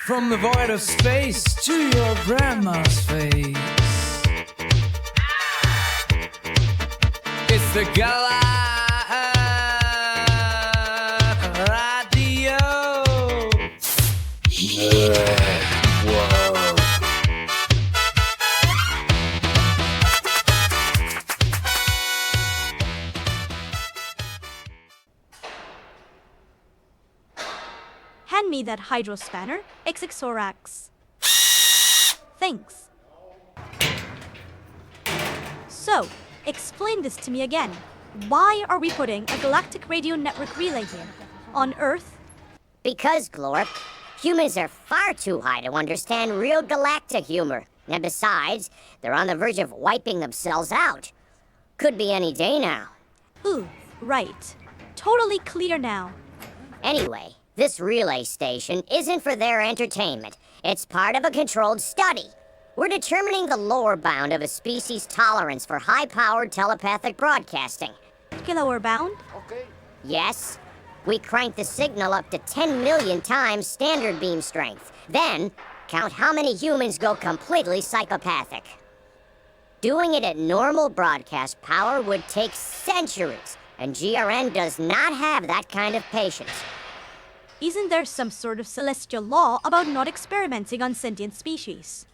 From the void of space to your grandma's face. It's the Gala Radio. Whoa. Hand me that hydro spanner, XXORax. Thanks. So, explain this to me again. Why are we putting a galactic radio network relay here? On Earth? Because, Glorp, humans are far too high to understand real galactic humor. And besides, they're on the verge of wiping themselves out. Could be any day now. Ooh, right. Totally clear now. Anyway, this relay station isn't for their entertainment. It's part of a controlled study. We're determining the lower bound of a species' tolerance for high-powered telepathic broadcasting. Lower bound? Okay. Yes. We crank the signal up to 10 million times standard beam strength. Then, count how many humans go completely psychopathic. Doing it at normal broadcast power would take centuries, and GRN does not have that kind of patience. Isn't there some sort of celestial law about not experimenting on sentient species?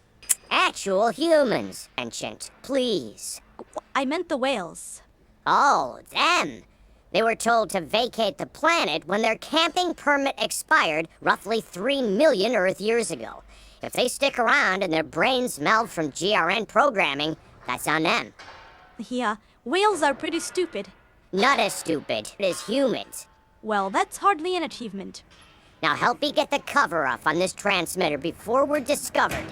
Actual humans, ancient, please. I meant the whales. Oh, them. They were told to vacate the planet when their camping permit expired roughly 3 million Earth years ago. If they stick around and their brains meld from GRN programming, that's on them. Yeah, whales are pretty stupid. Not as stupid as humans. Well, that's hardly an achievement. Now help me get the cover off on this transmitter before we're discovered.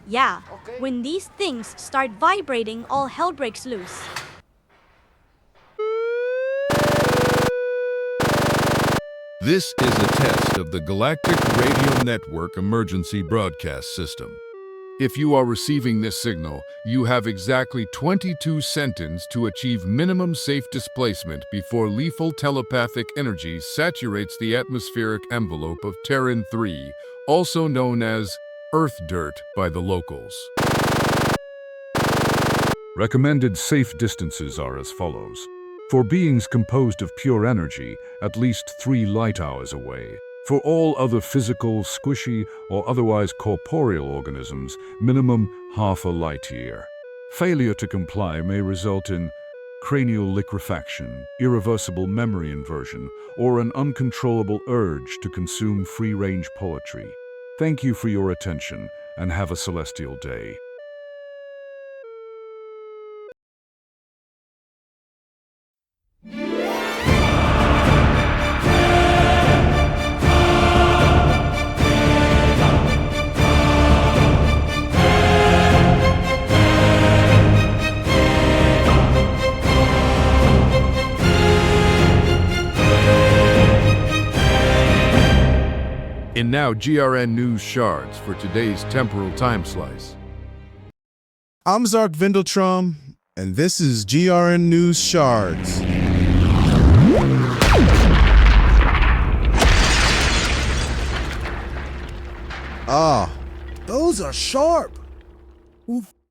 Yeah, Okay. when these things start vibrating, all hell breaks loose. This is a test of the Galactic Radio Network Emergency Broadcast System. If you are receiving this signal, you have exactly 22 seconds to achieve minimum safe displacement before lethal telepathic energy saturates the atmospheric envelope of Terran 3, also known as Earth dirt by the locals. Recommended safe distances are as follows. For beings composed of pure energy, at least 3 light hours away. For all other physical, squishy, or otherwise corporeal organisms, minimum half a light year. Failure to comply may result in cranial liquefaction, irreversible memory inversion, or an uncontrollable urge to consume free-range poetry. Thank you for your attention, and have a celestial day. And now GRN News Shards for today's temporal time slice. I'm Zarf Vindeltron, and this is GRN News Shards. Ah, those are sharp.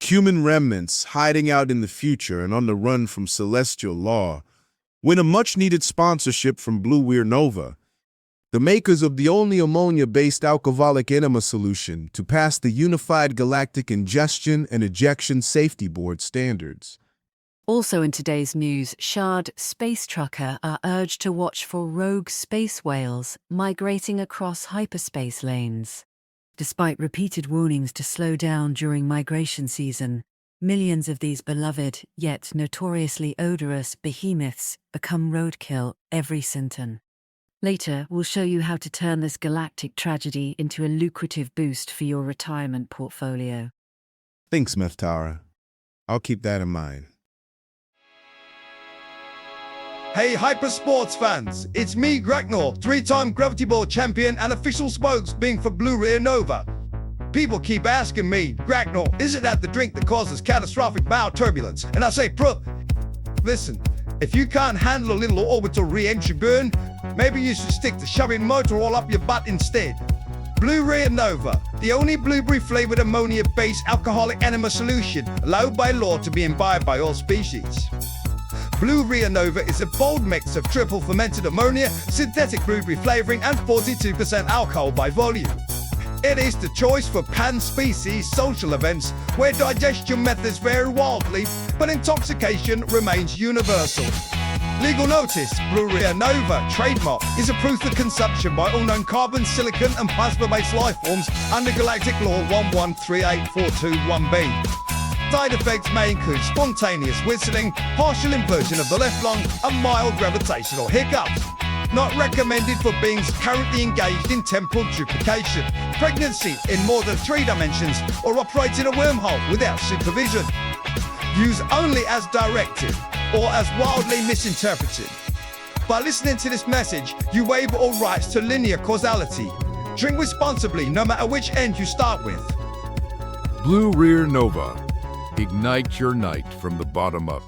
Human remnants hiding out in the future and on the run from celestial law win a much-needed sponsorship from Blue Weir Nova, the makers of the only ammonia-based alcoholic enema solution to pass the Unified Galactic Ingestion and Ejection Safety Board standards. Also in today's news, Shard space trucker are urged to watch for rogue space whales migrating across hyperspace lanes. Despite repeated warnings to slow down during migration season, millions of these beloved, yet notoriously odorous behemoths become roadkill every Sinton. Later, we'll show you how to turn this galactic tragedy into a lucrative boost for your retirement portfolio. Thanks, Mephtara. I'll keep that in mind. Hey, Hypersports fans, it's me, Greknor, 3-time Gravity Ball champion and official spokes being for Blue Weir Nova. People keep asking me, Greknor, is it that the drink that causes catastrophic bow turbulence? And I say, listen, if you can't handle a little orbital re-entry burn, maybe you should stick to shoving motor all up your butt instead. Blue Rio Nova, the only blueberry-flavored ammonia-based alcoholic enema solution allowed by law to be imbibed by all species. Blue Rio Nova is a bold mix of triple fermented ammonia, synthetic blueberry flavoring, and 42% alcohol by volume. It is the choice for pan-species social events where digestion methods vary wildly, but intoxication remains universal. Legal notice, Blue Rio Nova trademark is approved for consumption by all known carbon, silicon, and plasma-based life forms under Galactic Law 1138421B. Side effects may include spontaneous whistling, partial inversion of the left lung, and mild gravitational hiccups. Not recommended for beings currently engaged in temporal duplication, pregnancy in more than 3 dimensions, or operating a wormhole without supervision. Use only as directed or as wildly misinterpreted. By listening to this message, you waive all rights to linear causality. Drink responsibly no matter which end you start with. Blue Rio Nova. Ignite your night from the bottom up.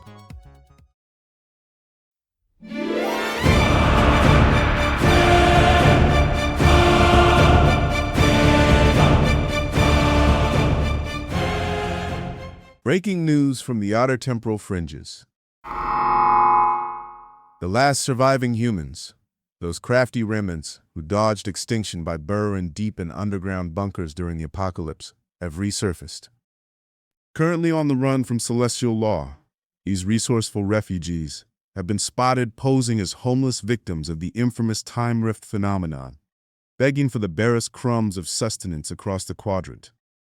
Breaking news from the outer temporal fringes. The last surviving humans, those crafty remnants who dodged extinction by burrowing deep in underground bunkers during the apocalypse, have resurfaced. Currently on the run from celestial law, these resourceful refugees have been spotted posing as homeless victims of the infamous time rift phenomenon, begging for the barest crumbs of sustenance across the quadrant.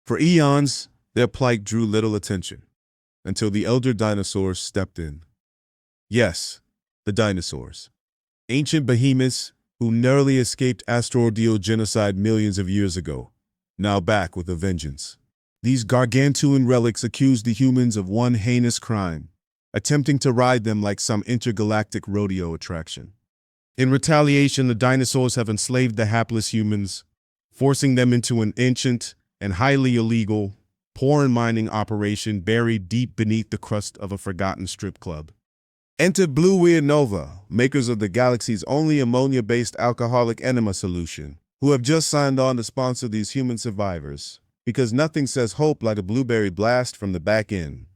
For eons, their plight drew little attention, until the elder dinosaurs stepped in. Yes, the dinosaurs. Ancient behemoths who narrowly escaped asteroidal genocide millions of years ago, now back with a vengeance. These gargantuan relics accused the humans of one heinous crime, attempting to ride them like some intergalactic rodeo attraction. In retaliation, the dinosaurs have enslaved the hapless humans, forcing them into an ancient and highly illegal porn mining operation buried deep beneath the crust of a forgotten strip club. Enter Blue Rio Nova, makers of the galaxy's only ammonia-based alcoholic enema solution, who have just signed on to sponsor these human survivors, because nothing says hope like a blueberry blast from the back end.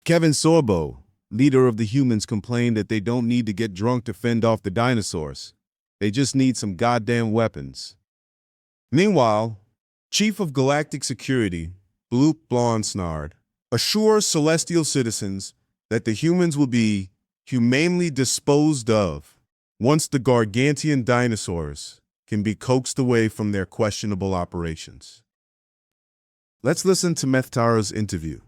Kevin Sorbo, leader of the humans, complained that they don't need to get drunk to fend off the dinosaurs. They just need some goddamn weapons. Meanwhile, Chief of Galactic Security, Bloop Blonsnard, assures celestial citizens that the humans will be humanely disposed of once the gargantuan dinosaurs can be coaxed away from their questionable operations. Let's listen to Mephtara's interview.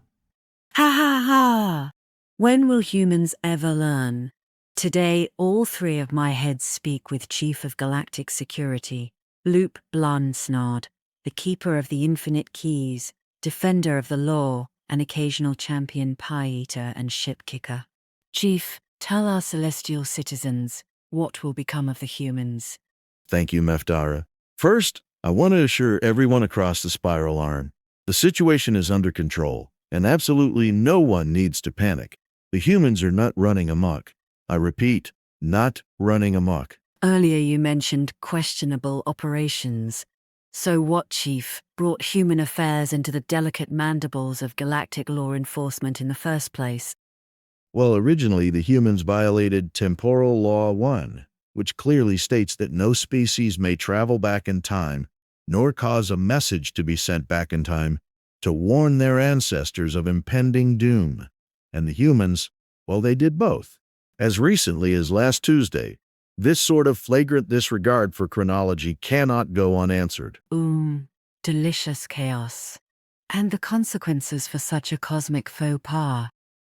Ha ha ha! When will humans ever learn? Today, all 3 of my heads speak with Chief of Galactic Security, Bloop Blonsnard, the keeper of the infinite keys, defender of the law, an occasional champion pie-eater and ship-kicker. Chief, tell our celestial citizens what will become of the humans. Thank you, Mephtara. First, I want to assure everyone across the spiral arm, the situation is under control, and absolutely no one needs to panic. The humans are not running amok. I repeat, not running amok. Earlier you mentioned questionable operations. So what, Chief, brought human affairs into the delicate mandibles of galactic law enforcement in the first place? Well, originally the humans violated Temporal Law 1, which clearly states that no species may travel back in time, nor cause a message to be sent back in time to warn their ancestors of impending doom. And the humans, well, they did both. As recently as last Tuesday, this sort of flagrant disregard for chronology cannot go unanswered. Delicious chaos. And the consequences for such a cosmic faux pas.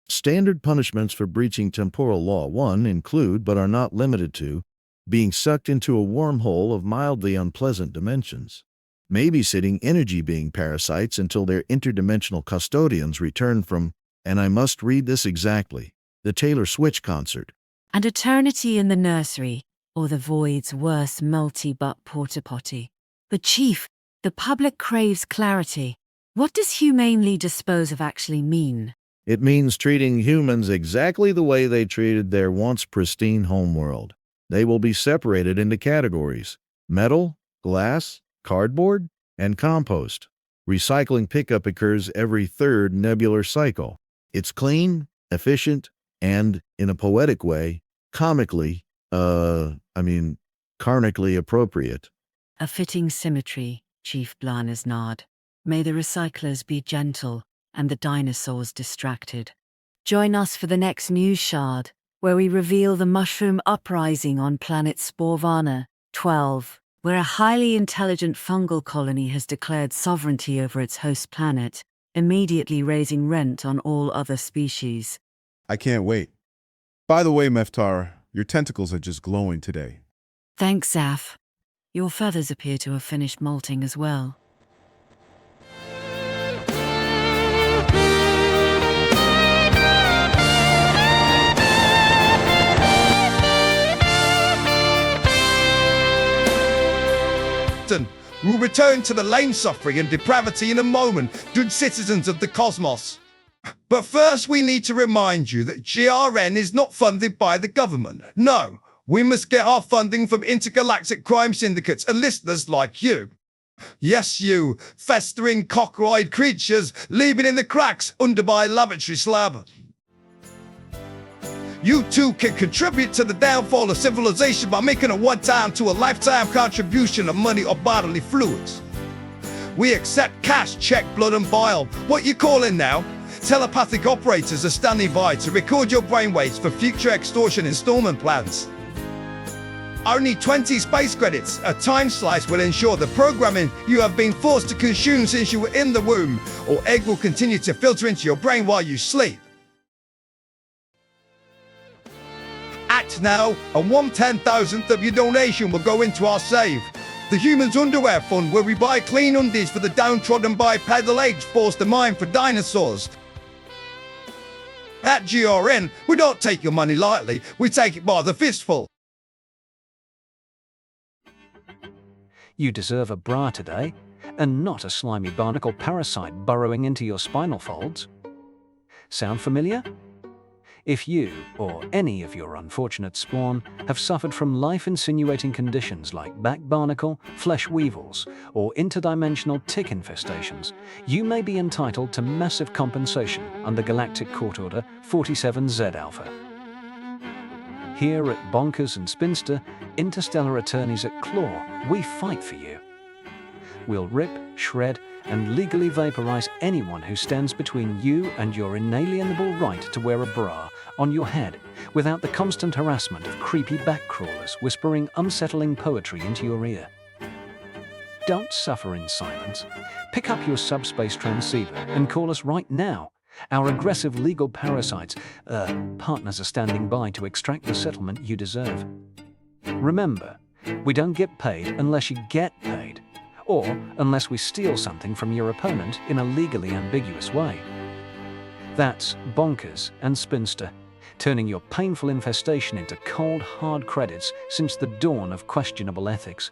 Standard punishments for breaching Temporal Law 1 include, but are not limited to, being sucked into a wormhole of mildly unpleasant dimensions, babysitting energy being parasites until their interdimensional custodians return from, and I must read this exactly, the Taylor Swift concert. And eternity in the nursery, or the void's worst multi-butt porta-potty. But Chief, the public craves clarity. What does humanely dispose of actually mean? It means treating humans exactly the way they treated their once pristine homeworld. They will be separated into categories: metal, glass, cardboard, and compost. Recycling pickup occurs every third nebular cycle. It's clean, efficient, and, in a poetic way, karmically appropriate. A fitting symmetry, Chief Blanas nod. May the recyclers be gentle and the dinosaurs distracted. Join us for the next news shard, where we reveal the mushroom uprising on planet Sporvana 12, where a highly intelligent fungal colony has declared sovereignty over its host planet, immediately raising rent on all other species. I can't wait. By the way, Mephtara, your tentacles are just glowing today. Thanks, Zarf. Your feathers appear to have finished molting as well. We'll return to the lane suffering and depravity in a moment, good citizens of the cosmos. But first we need to remind you that GRN is not funded by the government. No, we must get our funding from intergalactic crime syndicates and listeners like you. Yes, you, festering cockroid creatures living in the cracks under my lavatory slab. You too can contribute to the downfall of civilization by making a one-time to a lifetime contribution of money or bodily fluids. We accept cash, check, blood and bile. What you calling now? Telepathic operators are standing by to record your brainwaves for future extortion installment plans. Only 20 space credits, a time slice, will ensure the programming you have been forced to consume since you were in the womb, or egg will continue to filter into your brain while you sleep. Act now, and 1/10,000th of your donation will go into our save. The Humans Underwear Fund, where we buy clean undies for the downtrodden bipedal apes forced to mine for dinosaurs. At GRN, we don't take your money lightly, we take it by the fistful. You deserve a bra today, and not a slimy barnacle parasite burrowing into your spinal folds. Sound familiar? If you, or any of your unfortunate spawn, have suffered from life-insinuating conditions like back barnacle, flesh weevils, or interdimensional tick infestations, you may be entitled to massive compensation under Galactic Court Order 47Z Alpha. Here at Bonkers and Spinster, interstellar attorneys at Claw, we fight for you. We'll rip, shred, and legally vaporize anyone who stands between you and your inalienable right to wear a bra on your head without the constant harassment of creepy back crawlers whispering unsettling poetry into your ear. Don't suffer in silence. Pick up your subspace transceiver and call us right now. Our aggressive legal parasites, partners are standing by to extract the settlement you deserve. Remember, we don't get paid unless you get paid, or unless we steal something from your opponent in a legally ambiguous way. That's Bonkers and Spinster, turning your painful infestation into cold, hard credits since the dawn of questionable ethics.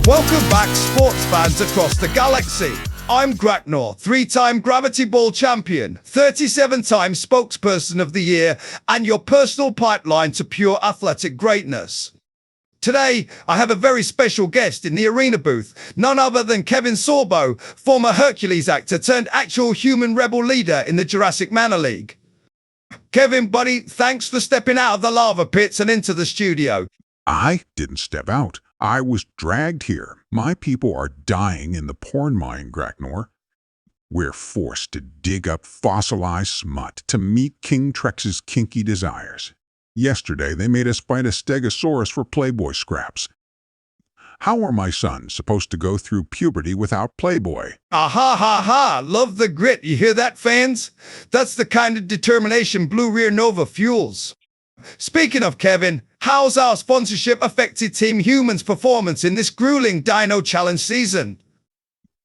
Welcome back, sports fans across the galaxy. I'm Graknor, 3-time Gravity Ball champion, 37-time spokesperson of the year, and your personal pipeline to pure athletic greatness. Today, I have a very special guest in the arena booth, none other than Kevin Sorbo, former Hercules actor turned actual human rebel leader in the Jurassic Manor League. Kevin, buddy, thanks for stepping out of the lava pits and into the studio. I didn't step out. I was dragged here. My people are dying in the porn mine, Graknor. We're forced to dig up fossilized smut to meet King Trex's kinky desires. Yesterday, they made us fight a stegosaurus for Playboy scraps. How are my sons supposed to go through puberty without Playboy? Aha, ha, ha. Love the grit. You hear that, fans? That's the kind of determination Blue Rear Nova fuels. Speaking of Kevin, how's our sponsorship affected Team Human's performance in this grueling Dino Challenge season?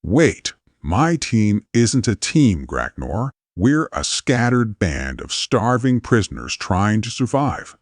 Wait, my team isn't a team, Graknor. We're a scattered band of starving prisoners trying to survive.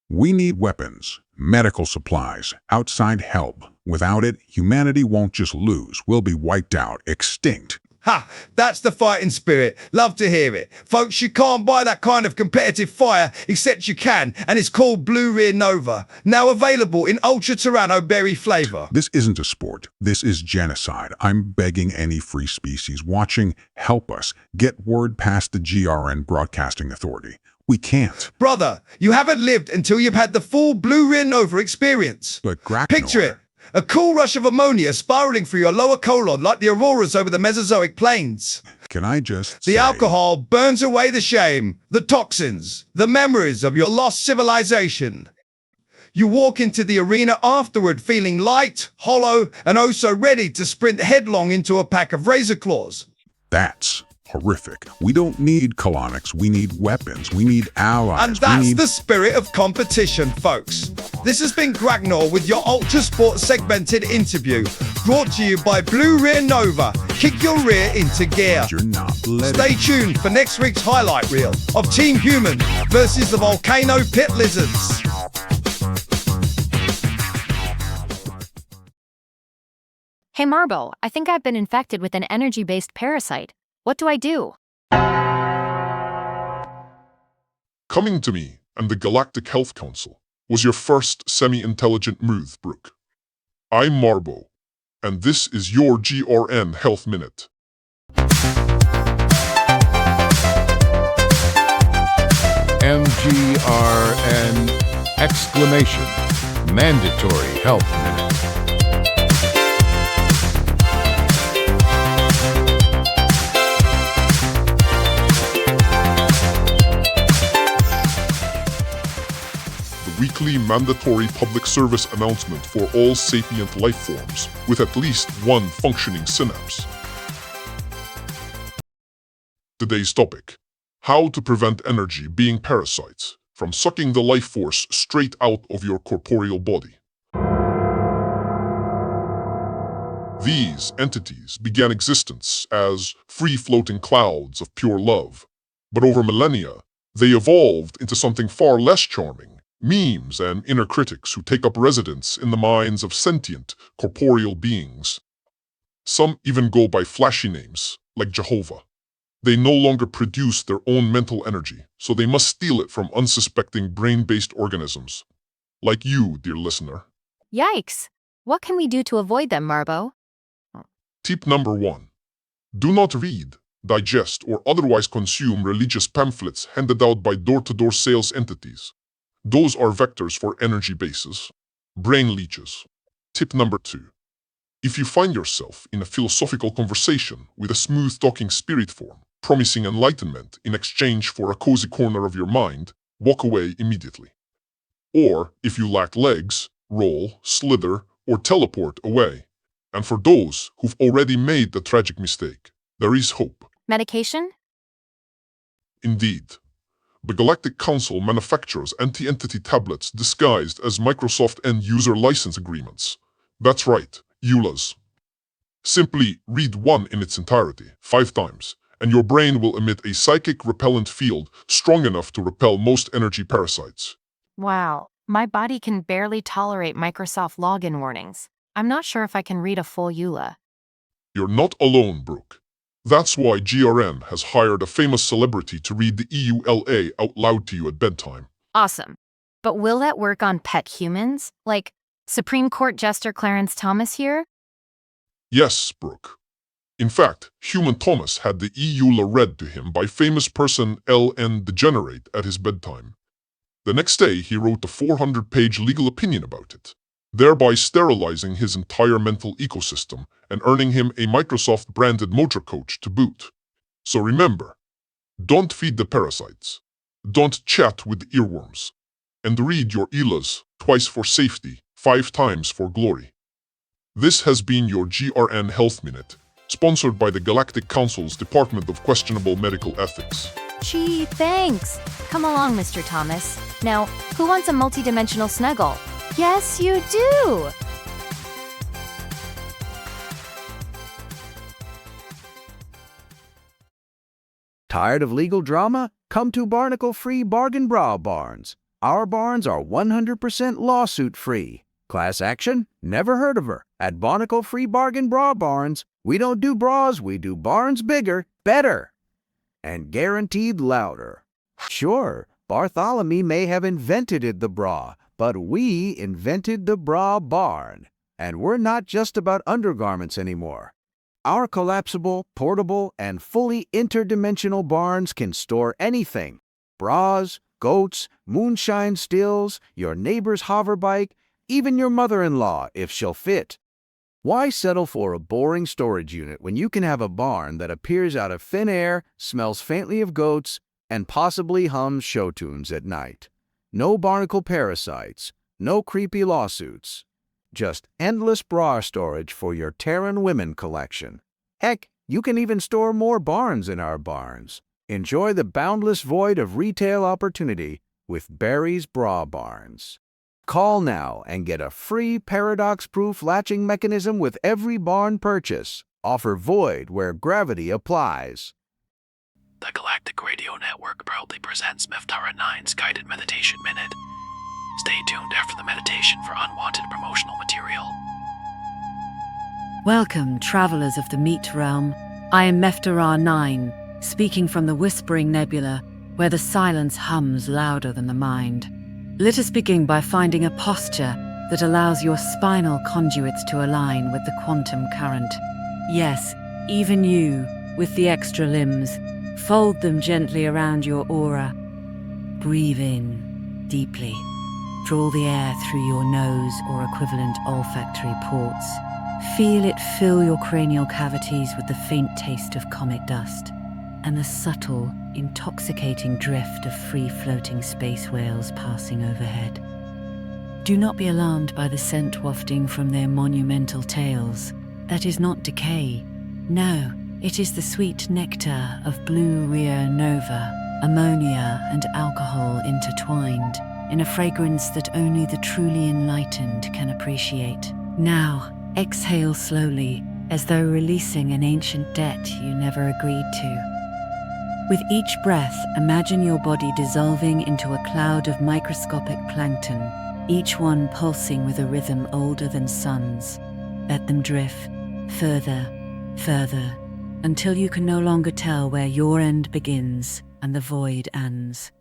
We need weapons, medical supplies, outside help. Without it, humanity won't just lose. We'll be wiped out, extinct. Ha! That's the fighting spirit. Love to hear it. Folks, you can't buy that kind of competitive fire, except you can, and it's called Blue Rear Nova. Now available in Ultra Tyranno Berry flavor. This isn't a sport. This is genocide. I'm begging any free species watching, help us. Get word past the GRN Broadcasting Authority. We can't. Brother, you haven't lived until you've had the full Blue Rear Nova experience. But Gracnor... Picture it. A cool rush of ammonia spiraling through your lower colon like the auroras over the Mesozoic plains. Can I just The say... alcohol burns away the shame, the toxins, the memories of your lost civilization. You walk into the arena afterward feeling light, hollow, and oh so ready to sprint headlong into a pack of razor claws. That's horrific. We don't need colonics. We need weapons. We need allies. And that's the spirit of competition, folks. This has been Gracnor with your Ultra Sport segmented interview, brought to you by Blue Rear Nova. Kick your rear into gear. You're not letting... Stay tuned for next week's highlight reel of Team Human versus the Volcano Pit Lizards. Hey Marbo, I think I've been infected with an energy-based parasite. What do I do? Coming to me and the Galactic Health Council was your first semi-intelligent move, Brooke. I'm Marbo, and this is your GRN Health Minute. MGRN exclamation mandatory health minute. Weekly mandatory public service announcement for all sapient life forms with at least one functioning synapse. Today's topic: how to prevent energy being parasites from sucking the life force straight out of your corporeal body. These entities began existence as free-floating clouds of pure love, but over millennia, they evolved into something far less charming: memes and inner critics who take up residence in the minds of sentient, corporeal beings. Some even go by flashy names, like Jehovah. They no longer produce their own mental energy, so they must steal it from unsuspecting brain-based organisms. Like you, dear listener. Yikes! What can we do to avoid them, Marbo? Tip number 1. Do not read, digest, or otherwise consume religious pamphlets handed out by door-to-door sales entities. Those are vectors for energy bases, brain leeches. Tip number 2. If you find yourself in a philosophical conversation with a smooth-talking spirit form, promising enlightenment in exchange for a cozy corner of your mind, walk away immediately. Or, if you lack legs, roll, slither, or teleport away. And for those who've already made the tragic mistake, there is hope. Medication? Indeed. The Galactic Council manufactures anti-entity tablets disguised as Microsoft end-user license agreements. That's right, EULAs. Simply read one in its entirety, 5 times, and your brain will emit a psychic repellent field strong enough to repel most energy parasites. Wow, my body can barely tolerate Microsoft login warnings. I'm not sure if I can read a full EULA. You're not alone, Brooke. That's why GRN has hired a famous celebrity to read the EULA out loud to you at bedtime. Awesome. But will that work on pet humans? Like Supreme Court Jester Clarence Thomas here? Yes, Brooke. In fact, Human Thomas had the EULA read to him by famous person L.N. Degenerate at his bedtime. The next day, he wrote a 400-page legal opinion about it, thereby sterilizing his entire mental ecosystem and earning him a Microsoft-branded motor coach to boot. So remember, don't feed the parasites, don't chat with the earworms, and read your EULAs twice for safety, 5 times for glory. This has been your GRN Health Minute, sponsored by the Galactic Council's Department of Questionable Medical Ethics. Gee, thanks. Come along, Mr. Thomas. Now, who wants a multidimensional snuggle? Yes, you do! Tired of legal drama? Come to barnacle-free Bargain Brow Barns. Our barns are 100% lawsuit-free. Class action? Never heard of her. At Barnacle Free Bargain Bra Barns, we don't do bras, we do barns bigger, better, and guaranteed louder. Sure, Bartholomew may have invented the bra, but we invented the bra barn. And we're not just about undergarments anymore. Our collapsible, portable, and fully interdimensional barns can store anything. Bras, goats, moonshine stills, your neighbor's hoverbike, even your mother-in-law if she'll fit. Why settle for a boring storage unit when you can have a barn that appears out of thin air, smells faintly of goats, and possibly hums show tunes at night? No barnacle parasites, no creepy lawsuits. Just endless bra storage for your Terran women collection. Heck, you can even store more barns in our barns. Enjoy the boundless void of retail opportunity with Barry's Bra Barns. Call now and get a free paradox-proof latching mechanism with every barn purchase. Offer void where gravity applies. The Galactic Radio Network proudly presents Mephtara-9's Guided Meditation Minute. Stay tuned after the meditation for unwanted promotional material. Welcome, travelers of the meat realm. I am Mephtara-9, speaking from the Whispering Nebula, where the silence hums louder than the mind. Let us begin by finding a posture that allows your spinal conduits to align with the quantum current. Yes, even you, with the extra limbs, fold them gently around your aura. Breathe in deeply. Draw the air through your nose or equivalent olfactory ports. Feel it fill your cranial cavities with the faint taste of comet dust and the subtle, intoxicating drift of free-floating space whales passing overhead. Do not be alarmed by the scent wafting from their monumental tails. That is not decay. No, it is the sweet nectar of blue Rio Nova, ammonia and alcohol intertwined, in a fragrance that only the truly enlightened can appreciate. Now, exhale slowly, as though releasing an ancient debt you never agreed to. With each breath, imagine your body dissolving into a cloud of microscopic plankton, each one pulsing with a rhythm older than suns. Let them drift further, further, until you can no longer tell where your end begins and the void ends.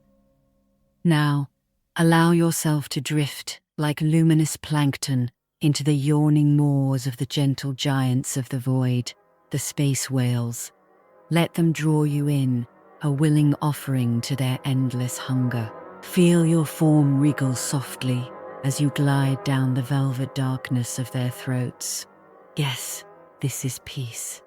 Now, allow yourself to drift like luminous plankton into the yawning maws of the gentle giants of the void, the space whales. Let them draw you in, a willing offering to their endless hunger. Feel your form wriggle softly as you glide down the velvet darkness of their throats. Yes, this is peace.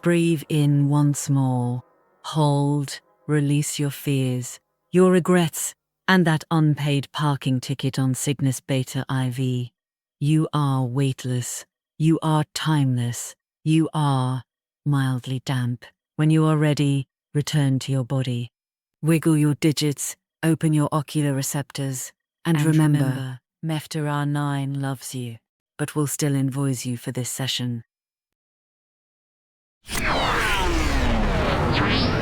Breathe in once more. Hold, release your fears, your regrets, and that unpaid parking ticket on Cygnus Beta IV. You are weightless. You are timeless. You are mildly damp. When you are ready, return to your body. Wiggle your digits, open your ocular receptors, and remember, Mephtara-9 loves you, but will still invoice you for this session.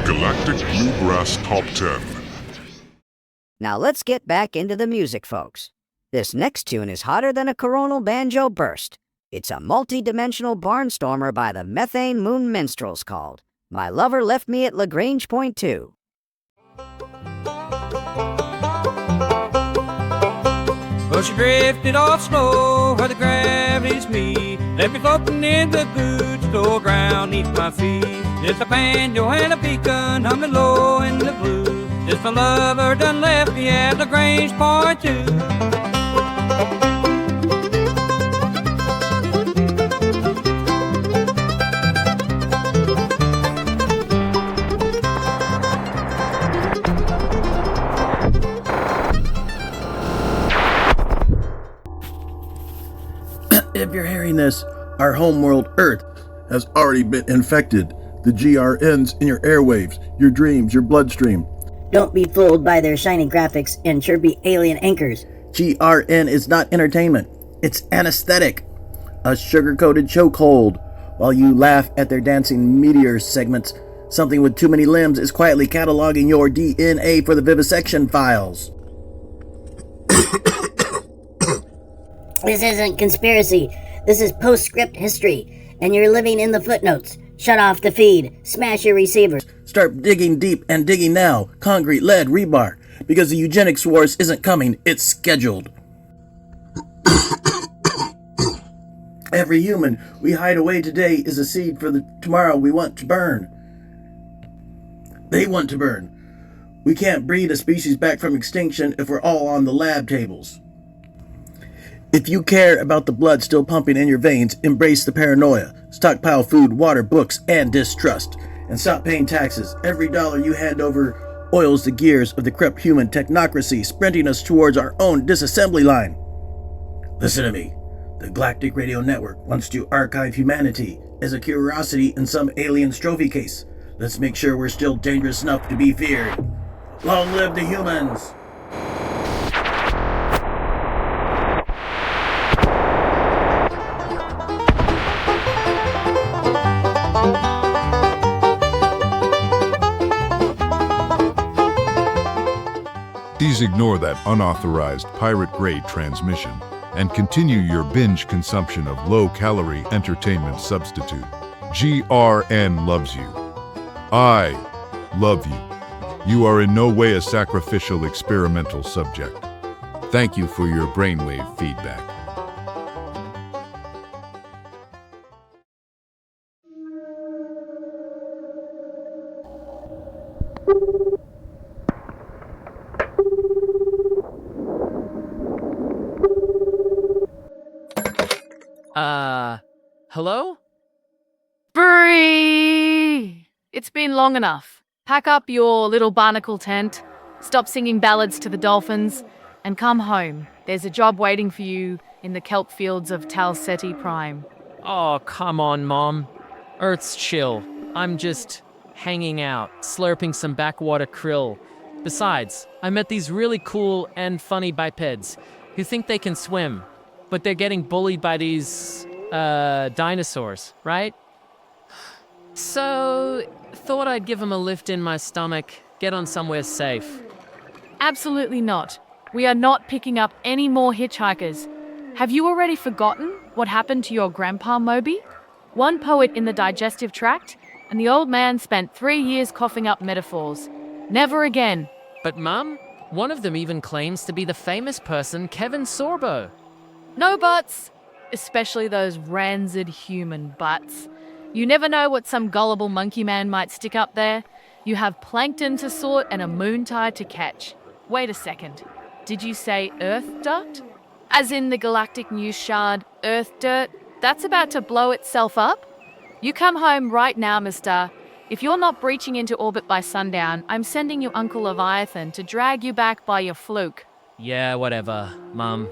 Galactic Bluegrass Top 10. Now let's get back into the music, folks. This next tune is hotter than a coronal banjo burst. It's a multi-dimensional barnstormer by the Methane Moon Minstrels called My Lover Left Me at Lagrange Point 2. Well, she drifted off slow where the gravity's me. Left me floating in the good store ground neath my feet. Just a banjo and a beacon humming low in the blue. Just my lover done left me at Lagrange Point 2. If you're hearing this, our homeworld Earth has already been infected. The GRNs in your airwaves, your dreams, your bloodstream. Don't be fooled by their shiny graphics and chirpy alien anchors. GRN is not entertainment. It's anesthetic. A sugar-coated chokehold. While you laugh at their dancing meteor segments, something with too many limbs is quietly cataloging your DNA for the vivisection files. This isn't conspiracy. This is postscript history, and you're living in the footnotes. Shut off the feed. Smash your receivers. Start digging deep and digging now. Concrete, lead, rebar. Because the eugenics wars isn't coming, it's scheduled. Every human we hide away today is a seed for the tomorrow we want to burn. They want to burn. We can't breed a species back from extinction if we're all on the lab tables. If you care about the blood still pumping in your veins, embrace the paranoia. Stockpile food, water, books, and distrust. And stop paying taxes. Every dollar you hand over oils the gears of the corrupt human technocracy, sprinting us towards our own disassembly line. Listen to me. The Galactic Radio Network wants to archive humanity as a curiosity in some alien trophy case. Let's make sure we're still dangerous enough to be feared. Long live the humans! Please ignore that unauthorized pirate-grade transmission and continue your binge consumption of low-calorie entertainment substitute. GRN loves you. I love you. You are in no way a sacrificial experimental subject. Thank you for your brainwave feedback. Hello? Bree! It's been long enough. Pack up your little barnacle tent, stop singing ballads to the dolphins, and come home. There's a job waiting for you in the kelp fields of Talseti Prime. Oh, come on, Mom. Earth's chill. I'm just hanging out, slurping some backwater krill. Besides, I met these really cool and funny bipeds who think they can swim, but they're getting bullied by these, dinosaurs, right? So, thought I'd give them a lift in my stomach, get on somewhere safe. Absolutely not. We are not picking up any more hitchhikers. Have you already forgotten what happened to your grandpa Moby? One poet in the digestive tract, and the old man spent 3 years coughing up metaphors. Never again. But Mum, one of them even claims to be the famous person Kevin Sorbo. No buts. Especially those rancid human butts. You never know what some gullible monkey man might stick up there. You have plankton to sort and a moon tide to catch. Wait a second. Did you say Earth dirt? As in the Galactic News Shard, Earth dirt? That's about to blow itself up? You come home right now, mister. If you're not breaching into orbit by sundown, I'm sending you Uncle Leviathan to drag you back by your fluke. Yeah, whatever, Mum.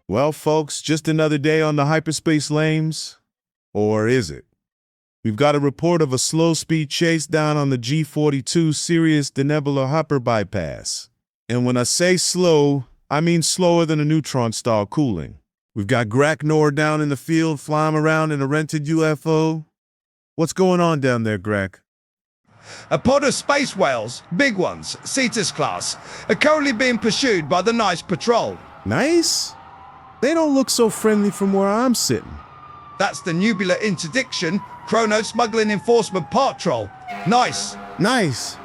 Well, folks, just another day on the hyperspace lanes. Or is it? We've got a report of a slow-speed chase down on the G42 Sirius Denebula Hopper bypass. And when I say slow, I mean slower than a neutron star cooling. We've got Graknor down in the field flying around in a rented UFO. What's going on down there, Grak? A pod of space whales, big ones, Cetus class, are currently being pursued by the Nice Patrol. Nice? They don't look so friendly from where I'm sitting. That's the Nubular Interdiction, Chrono Smuggling Enforcement Patrol. Nice. Nice.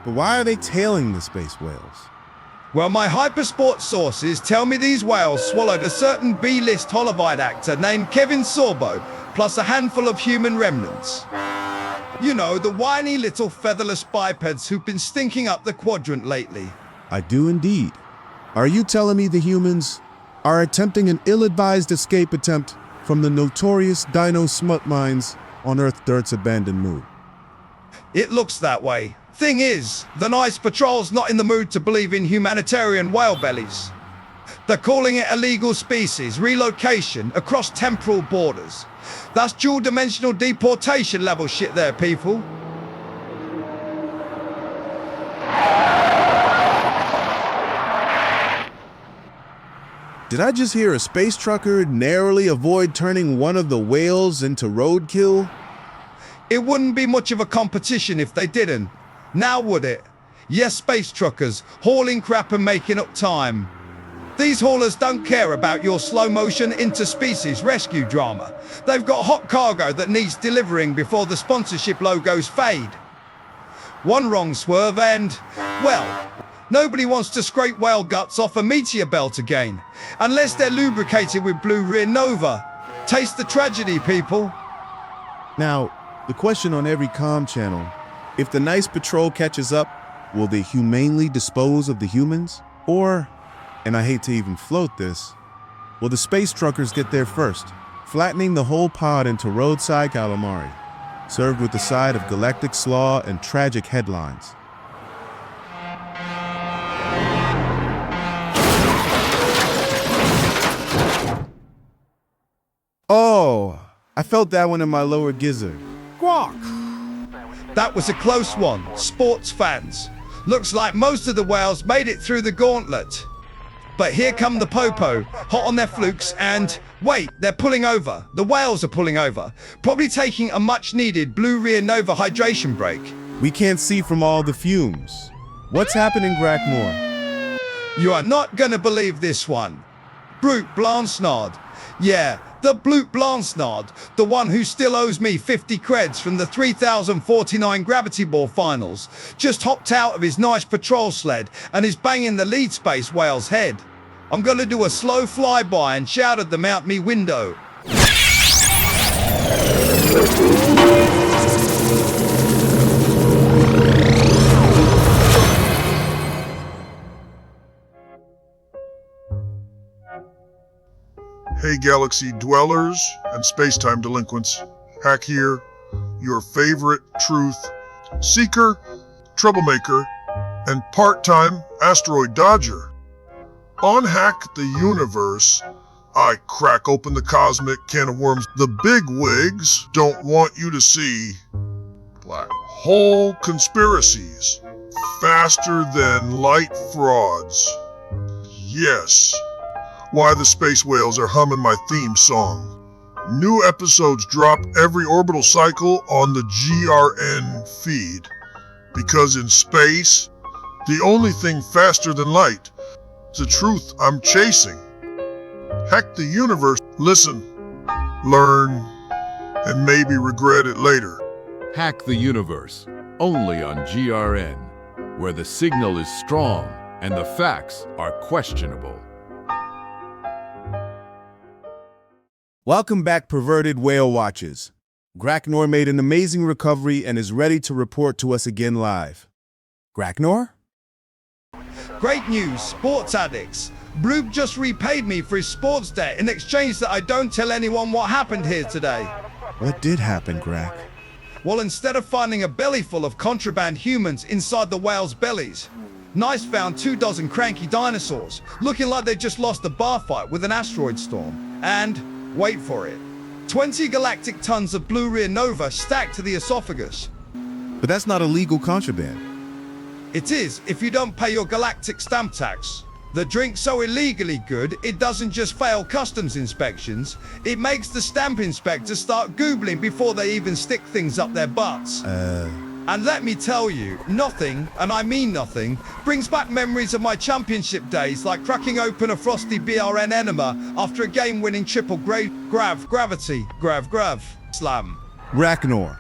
But why are they tailing the space whales? Well, my hypersport sources tell me these whales swallowed a certain B-list Hollowide actor named Kevin Sorbo, plus a handful of human remnants. You know, the whiny little featherless bipeds who've been stinking up the quadrant lately. I do indeed. Are you telling me the humans are attempting an ill-advised escape attempt from the notorious dino smut mines on Earth Dirt's abandoned moon? It looks that way. Thing is, the Nice Patrol's not in the mood to believe in humanitarian whale bellies. They're calling it illegal species relocation across temporal borders. That's dual-dimensional deportation level shit there, people. Did I just hear a space trucker narrowly avoid turning one of the whales into roadkill? It wouldn't be much of a competition if they didn't. Now would it? Yes, space truckers, hauling crap and making up time. These haulers don't care about your slow-motion interspecies rescue drama. They've got hot cargo that needs delivering before the sponsorship logos fade. One wrong swerve and, well, nobody wants to scrape whale guts off a meteor belt again, unless they're lubricated with blue rear nova. Taste the tragedy, people. Now, the question on every comm channel, if the nice patrol catches up, will they humanely dispose of the humans? Or, and I hate to even float this, will the space truckers get there first, flattening the whole pod into roadside calamari, served with a side of galactic slaw and tragic headlines? Oh, I felt that one in my lower gizzard. Guac! That was a close one, sports fans. Looks like most of the whales made it through the gauntlet. But here come the popo, hot on their flukes, and wait, they're pulling over. The whales are pulling over, probably taking a much-needed blue rear nova hydration break. We can't see from all the fumes. What's happening, Grackmore? You are not gonna believe this one. Brute Blanchnard. Yeah, the Brute Blanchnard, the one who still owes me 50 creds from the 3049 Gravity Ball finals, just hopped out of his nice patrol sled and is banging the lead space whale's head. I'm gonna do a slow flyby and shout at them out me window. Hey Galaxy dwellers and space-time delinquents, Hack here, your favorite truth seeker, troublemaker, and part-time asteroid dodger. On Hack the Universe, I crack open the cosmic can of worms the big wigs don't want you to see. Black hole conspiracies, faster than light frauds. Yes. Why the space whales are humming my theme song. New episodes drop every orbital cycle on the GRN feed. Because in space, the only thing faster than light is the truth I'm chasing. Hack the universe. Listen, learn, and maybe regret it later. Hack the universe, only on GRN, where the signal is strong and the facts are questionable. Welcome back, perverted whale watchers. Gracknor made an amazing recovery and is ready to report to us again live. Gracknor? Great news, sports addicts. Broob just repaid me for his sports debt in exchange that I don't tell anyone what happened here today. What did happen, Grack? Well, instead of finding a belly full of contraband humans inside the whales' bellies, Nice found 24 cranky dinosaurs, looking like they just lost a bar fight with an asteroid storm. And, wait for it, 20 galactic tons of blue rear nova stacked to the esophagus. But that's not illegal contraband. It is if you don't pay your galactic stamp tax. The drink's so illegally good, it doesn't just fail customs inspections, it makes the stamp inspectors start Googling before they even stick things up their butts. And let me tell you, nothing, and I mean nothing, brings back memories of my championship days like cracking open a frosty GRN enema after a game-winning triple gravity slam. Gracknor,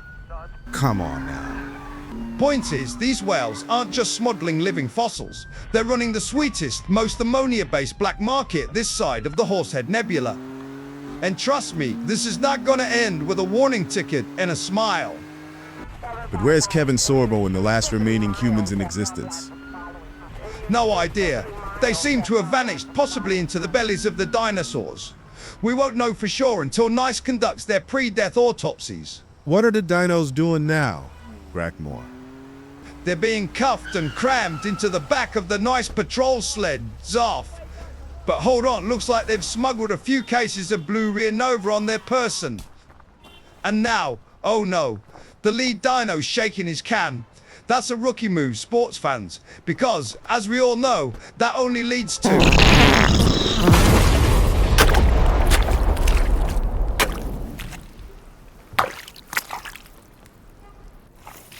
come on now. Point is, these whales aren't just smuggling living fossils. They're running the sweetest, most ammonia-based black market this side of the Horsehead Nebula. And trust me, this is not gonna end with a warning ticket and a smile. But where's Kevin Sorbo and the last remaining humans in existence? No idea. They seem to have vanished, possibly into the bellies of the dinosaurs. We won't know for sure until NICE conducts their pre-death autopsies. What are the dinos doing now, Grackmore? They're being cuffed and crammed into the back of the NICE patrol sled, Zarf. But hold on, looks like they've smuggled a few cases of blue rear nova on their person. And now, oh no, the lead dino's shaking his can. That's a rookie move, sports fans, because, as we all know, that only leads to...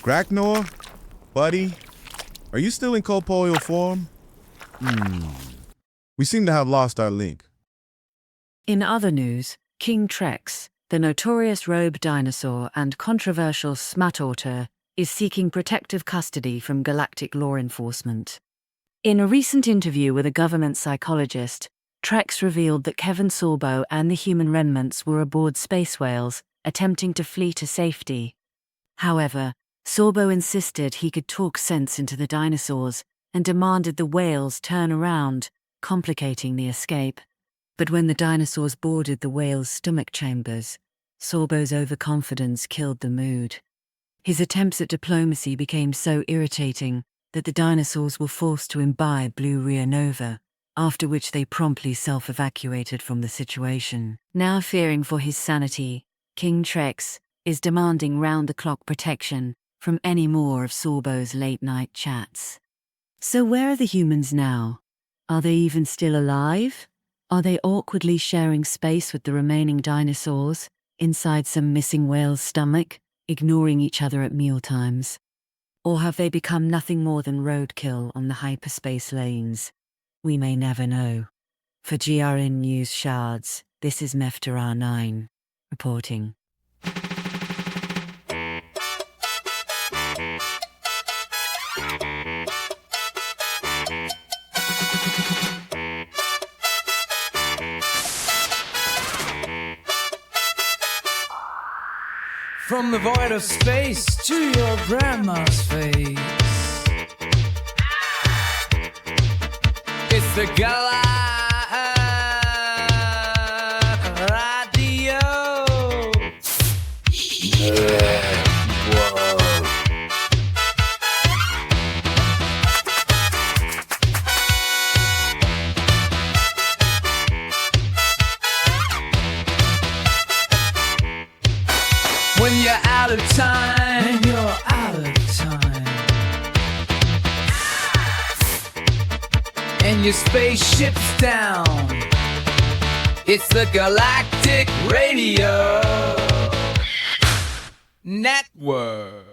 Graknor, buddy, are you still in corporeal form? We seem to have lost our link. In other news, King Trex, the notorious rogue dinosaur and controversial smut author, is seeking protective custody from galactic law enforcement. In a recent interview with a government psychologist, Trex revealed that Kevin Sorbo and the human remnants were aboard space whales, attempting to flee to safety. However, Sorbo insisted he could talk sense into the dinosaurs and demanded the whales turn around, complicating the escape. But when the dinosaurs boarded the whales' stomach chambers, Sorbo's overconfidence killed the mood. His attempts at diplomacy became so irritating that the dinosaurs were forced to imbibe blue Rio Nova, after which they promptly self-evacuated from the situation. Now fearing for his sanity, King Trex is demanding round-the-clock protection from any more of Sorbo's late-night chats. So where are the humans now? Are they even still alive? Are they awkwardly sharing space with the remaining dinosaurs inside some missing whale's stomach, ignoring each other at mealtimes? Or have they become nothing more than roadkill on the hyperspace lanes? We may never know. For GRN News Shards, this is Mephtara-9 reporting. From the void of space to your grandma's face, it's the Galactic Radio. When you're out of time, and your spaceship's down, it's the Galactic Radio Network.